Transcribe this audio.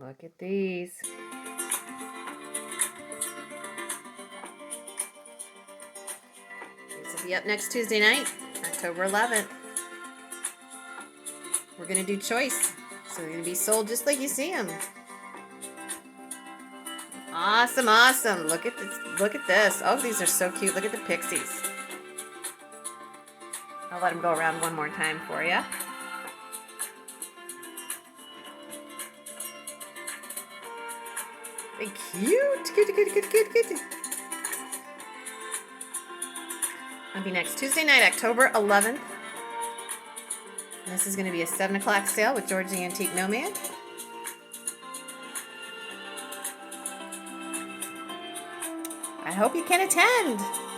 Look at these. These will be up next Tuesday night, October 11th. We're going to do choice. So they're going to be sold just like you see them. Awesome, awesome. Look at this. Look at this. Oh, these are so cute. Look at the pixies. I'll let them go around one more time for you. They're cute. Cute. That'll be next Tuesday night, October 11th. And this is going to be a 7 o'clock sale with George's Antique Nomad. I hope you can attend.